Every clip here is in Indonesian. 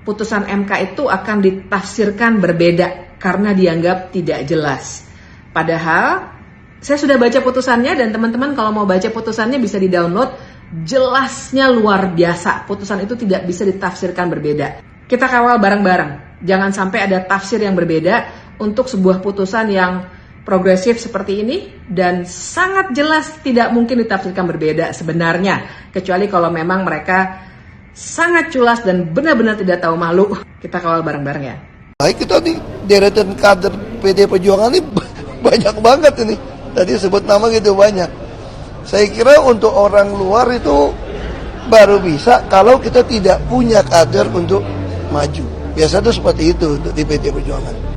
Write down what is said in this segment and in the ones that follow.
putusan MK itu akan ditafsirkan berbeda karena dianggap tidak jelas. Padahal saya sudah baca putusannya dan teman-teman kalau mau baca putusannya bisa di-download. Jelasnya luar biasa. Putusan itu tidak bisa ditafsirkan berbeda. Kita kawal bareng-bareng. Jangan sampai ada tafsir yang berbeda untuk sebuah putusan yang progresif seperti ini dan sangat jelas tidak mungkin ditafsirkan berbeda sebenarnya. Kecuali kalau memang mereka sangat culas dan benar-benar tidak tahu malu. Kita kawal bareng-bareng ya. Baik, kita nih deretan kader PD Perjuangan ini banyak banget ini. Tadi sebut nama gitu banyak. Saya kira untuk orang luar itu baru bisa kalau kita tidak punya kader untuk maju. Biasa tuh seperti itu untuk di PD Perjuangan.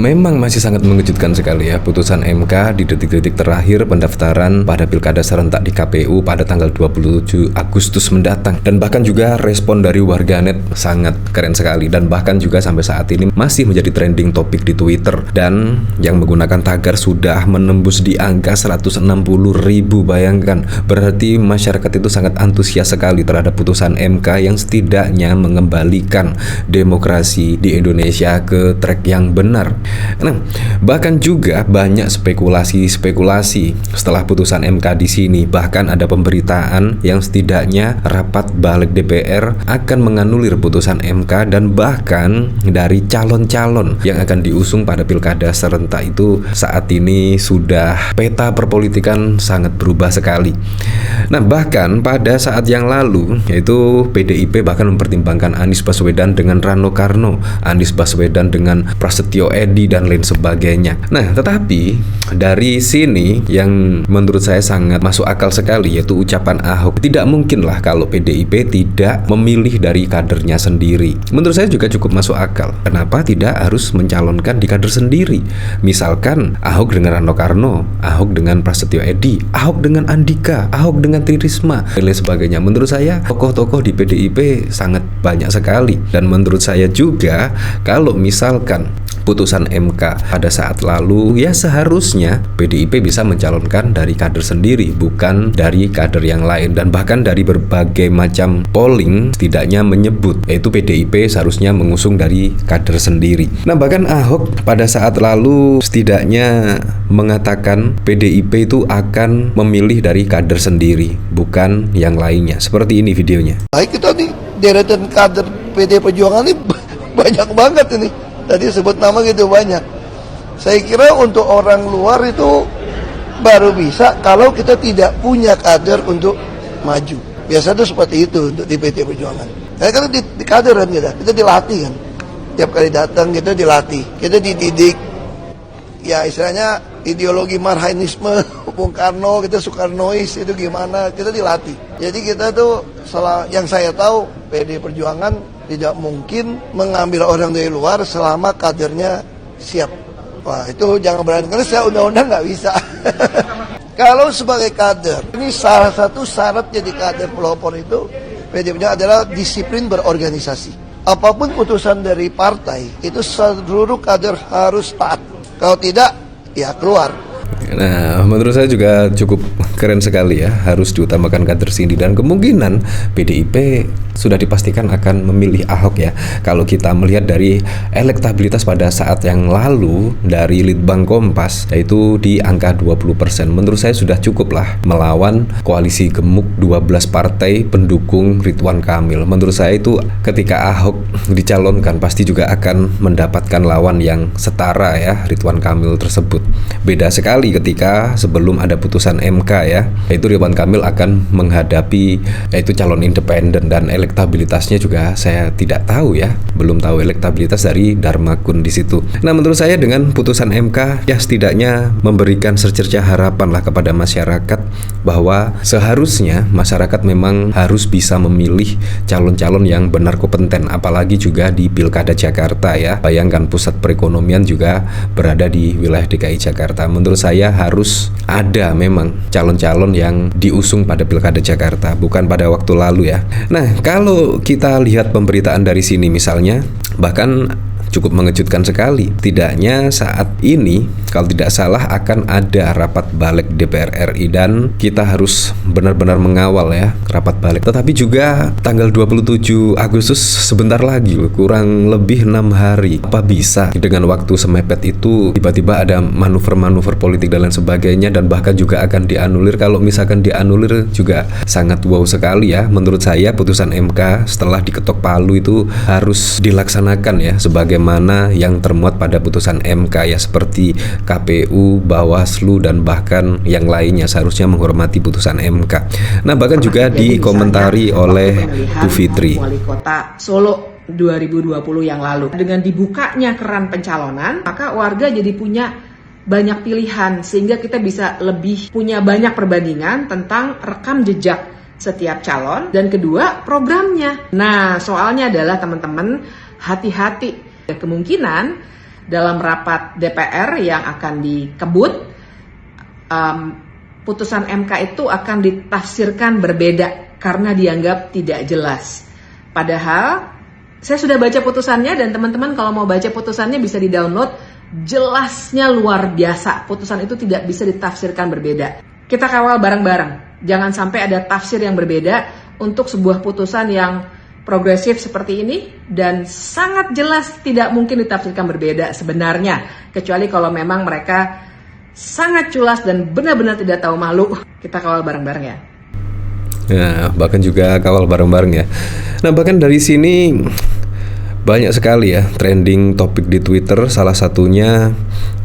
Memang masih sangat mengejutkan sekali ya putusan MK di detik-detik terakhir pendaftaran pada pilkada serentak di KPU pada tanggal 27 Agustus mendatang. Dan bahkan juga respon dari warganet sangat keren sekali. Dan bahkan juga sampai saat ini masih menjadi trending topik di Twitter. Dan yang menggunakan tagar sudah menembus di angka 160.000. Bayangkan, berarti masyarakat itu sangat antusias sekali terhadap putusan MK yang setidaknya mengembalikan demokrasi di Indonesia ke track yang benar. Nah, bahkan juga banyak spekulasi setelah putusan MK di sini. Bahkan ada pemberitaan yang setidaknya rapat balik DPR akan menganulir putusan MK dan bahkan dari calon-calon yang akan diusung pada pilkada serentak itu saat ini sudah peta perpolitikan sangat berubah sekali. Nah, bahkan pada saat yang lalu yaitu PDIP bahkan mempertimbangkan Anies Baswedan dengan Rano Karno, Anies Baswedan dengan Prasetyo Edi dan lain sebagainya. Nah, tetapi dari sini yang menurut saya sangat masuk akal sekali yaitu ucapan Ahok. Tidak mungkinlah kalau PDIP tidak memilih dari kadernya sendiri. Menurut saya juga cukup masuk akal. Kenapa tidak harus mencalonkan di kader sendiri? Misalkan Ahok dengan Rano Karno, Ahok dengan Prasetyo Edi, Ahok dengan Andika, Ahok dengan Tri Risma dan lain sebagainya. Menurut saya tokoh-tokoh di PDIP sangat banyak sekali. Dan menurut saya juga kalau misalkan putusan MK pada saat lalu, ya seharusnya PDIP bisa mencalonkan dari kader sendiri, bukan dari kader yang lain. Dan bahkan dari berbagai macam polling setidaknya menyebut yaitu PDIP seharusnya mengusung dari kader sendiri. Nah, bahkan Ahok pada saat lalu setidaknya mengatakan PDIP itu akan memilih dari kader sendiri, bukan yang lainnya. Seperti ini videonya. Baik, kita nih deretan kader PD Perjuangan ini banyak banget ini. Tadi sebut nama gitu banyak. Saya kira untuk orang luar itu baru bisa kalau kita tidak punya kader untuk maju. Biasa tuh seperti itu untuk di PD Perjuangan. Saya kan di kader kan kita dilatih kan. Tiap kali datang kita dilatih, kita dididik. Ya istilahnya ideologi Marhainisme, Bung Karno, kita Soekarnois itu gimana, kita dilatih. Jadi kita tuh yang saya tahu PD Perjuangan tidak mungkin mengambil orang dari luar selama kadernya siap. Wah, itu jangan berani, karena saya undang-undang nggak bisa. Kalau sebagai kader, ini salah satu syarat jadi kader pelopor itu PD Perjuangan adalah disiplin berorganisasi. Apapun putusan dari partai, itu seluruh kader harus taat. Kalau tidak, ya keluar. Nah, menurut saya juga cukup keren sekali ya, harus diutamakan kader sini. Dan kemungkinan PDIP sudah dipastikan akan memilih Ahok ya. Kalau kita melihat dari elektabilitas pada saat yang lalu dari Litbang Kompas yaitu di angka 20%. Menurut saya sudah cukup lah melawan koalisi gemuk 12 partai pendukung Ridwan Kamil. Menurut saya itu ketika Ahok dicalonkan pasti juga akan mendapatkan lawan yang setara ya, Ridwan Kamil tersebut. Beda sekali ketika sebelum ada putusan MK ya, yaitu Ridwan Kamil akan menghadapi yaitu calon independen dan elektabilitasnya juga saya tidak tahu ya, belum tahu elektabilitas dari Darmakun di situ. Nah, menurut saya dengan putusan MK ya setidaknya memberikan secerca harapan lah kepada masyarakat bahwa seharusnya masyarakat memang harus bisa memilih calon-calon yang benar kompeten, apalagi juga di Pilkada Jakarta ya. Bayangkan pusat perekonomian juga berada di wilayah DKI Jakarta. Menurut saya harus ada memang calon-calon yang diusung pada Pilkada Jakarta, bukan pada waktu lalu ya. Nah, kalau kita lihat pemberitaan dari sini misalnya, bahkan cukup mengejutkan sekali. Tidaknya saat ini kalau tidak salah akan ada rapat balik DPR RI dan kita harus benar-benar mengawal ya rapat balik. Tetapi juga tanggal 27 Agustus sebentar lagi, kurang lebih 6 hari. Apa bisa dengan waktu semepet itu tiba-tiba ada manuver-manuver politik dan lain sebagainya, dan bahkan juga akan dianulir. Kalau misalkan dianulir juga sangat wow sekali ya. Menurut saya putusan MK setelah diketok palu itu harus dilaksanakan ya sebagaimana yang termuat pada putusan MK ya, seperti KPU, Bawaslu dan bahkan yang lainnya seharusnya menghormati putusan MK. Nah, bahkan juga dikomentari oleh Bu Fitri. Wali Kota Solo 2020 yang lalu. Dengan dibukanya keran pencalonan, maka warga jadi punya banyak pilihan sehingga kita bisa lebih punya banyak perbandingan tentang rekam jejak setiap calon, dan kedua programnya. Nah, soalnya adalah teman-teman hati-hati. Kemungkinan dalam rapat DPR yang akan dikebut, putusan MK itu akan ditafsirkan berbeda karena dianggap tidak jelas. Padahal saya sudah baca putusannya, dan teman-teman kalau mau baca putusannya bisa di-download. Jelasnya luar biasa. Putusan itu tidak bisa ditafsirkan berbeda. Kita kawal bareng-bareng. Jangan sampai ada tafsir yang berbeda untuk sebuah putusan yang progresif seperti ini, dan sangat jelas tidak mungkin ditafsirkan berbeda sebenarnya, kecuali kalau memang mereka sangat culas dan benar-benar tidak tahu malu. Kita kawal bareng-bareng ya. Nah, bahkan juga kawal bareng-bareng ya. Nah, bahkan dari sini banyak sekali ya trending topik di Twitter, salah satunya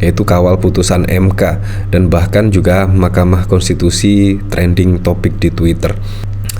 yaitu kawal putusan MK, dan bahkan juga Mahkamah Konstitusi trending topik di Twitter.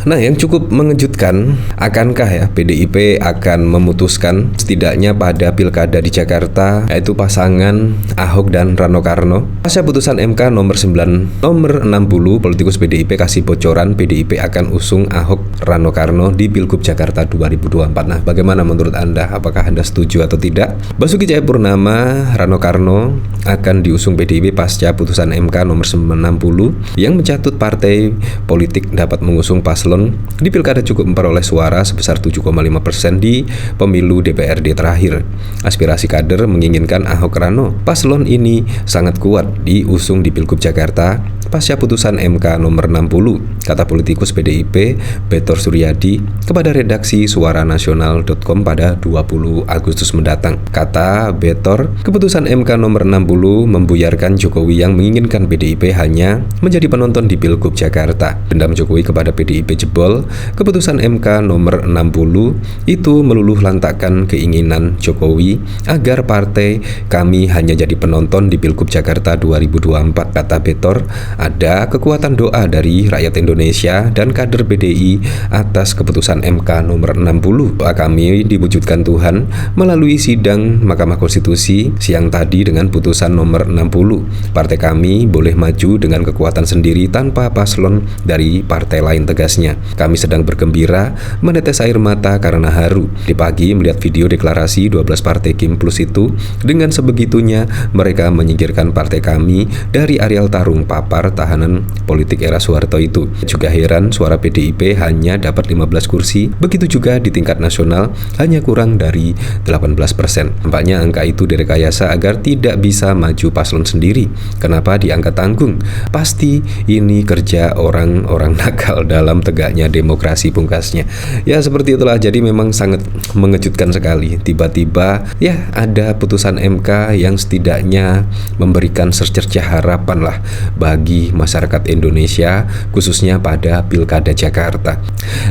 Nah, yang cukup mengejutkan, akankah ya PDIP akan memutuskan setidaknya pada pilkada di Jakarta, yaitu pasangan Ahok dan Rano Karno? Pasca putusan MK nomor 60 politikus PDIP kasih bocoran PDIP akan usung Ahok Rano Karno di Pilgub Jakarta 2024. Nah, bagaimana menurut Anda? Apakah Anda setuju atau tidak? Basuki Cahayapurnama, Rano Karno akan diusung PDIP pasca putusan MK nomor 60 yang mencatut partai politik dapat mengusung paslon di pilkada cukup memperoleh suara sebesar 7,5% di pemilu DPRD terakhir. Aspirasi kader menginginkan Ahok Rano. Paslon ini sangat kuat diusung di Pilgub Jakarta pasca putusan MK nomor 60, kata politikus PDIP Betor Suryadi kepada redaksi suaranasional.com pada 20 Agustus mendatang. Kata Betor, keputusan MK nomor 60 membuyarkan Jokowi yang menginginkan PDIP hanya menjadi penonton di Pilgub Jakarta. Dendam Jokowi kepada PDIP jebol, keputusan MK nomor 60 itu meluluh lantakkan keinginan Jokowi agar partai kami hanya jadi penonton di Pilgub Jakarta 2024, kata Betor. Ada kekuatan doa dari rakyat Indonesia dan kader PDI atas keputusan MK nomor 60. Doa kami diwujudkan Tuhan melalui sidang Mahkamah Konstitusi siang tadi dengan putusan nomor 60. Partai kami boleh maju dengan kekuatan sendiri tanpa paslon dari partai lain, tegasnya. Kami sedang bergembira, menetes air mata karena haru. Di pagi melihat video deklarasi 12 partai Kim Plus itu, dengan sebegitunya mereka menyingkirkan partai kami dari areal tarung papar tahanan politik era Soeharto itu. Juga heran suara PDIP hanya dapat 15 kursi, begitu juga di tingkat nasional hanya kurang dari 18%. Nampaknya angka itu direkayasa agar tidak bisa maju paslon sendiri. Kenapa diangkat tanggung? Pasti ini kerja orang-orang nakal dalam tegaknya demokrasi, pungkasnya. Ya, seperti itulah. Jadi memang sangat mengejutkan sekali. Tiba-tiba ya ada putusan MK yang setidaknya memberikan secercah harapan lah bagi masyarakat Indonesia, khususnya pada Pilkada Jakarta.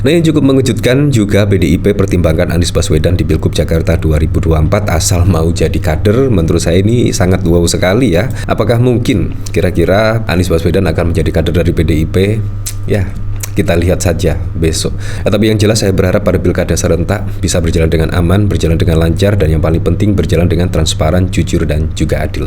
Nah, yang cukup mengejutkan juga PDIP pertimbangkan Anies Baswedan di Pilgub Jakarta 2024 asal mau jadi kader. Menurut saya ini sangat wow sekali ya. Apakah mungkin kira-kira Anies Baswedan akan menjadi kader dari PDIP? Ya, kita lihat saja besok. Tapi yang jelas saya berharap pada pilkada serentak bisa berjalan dengan aman, berjalan dengan lancar, dan yang paling penting berjalan dengan transparan, jujur, dan juga adil.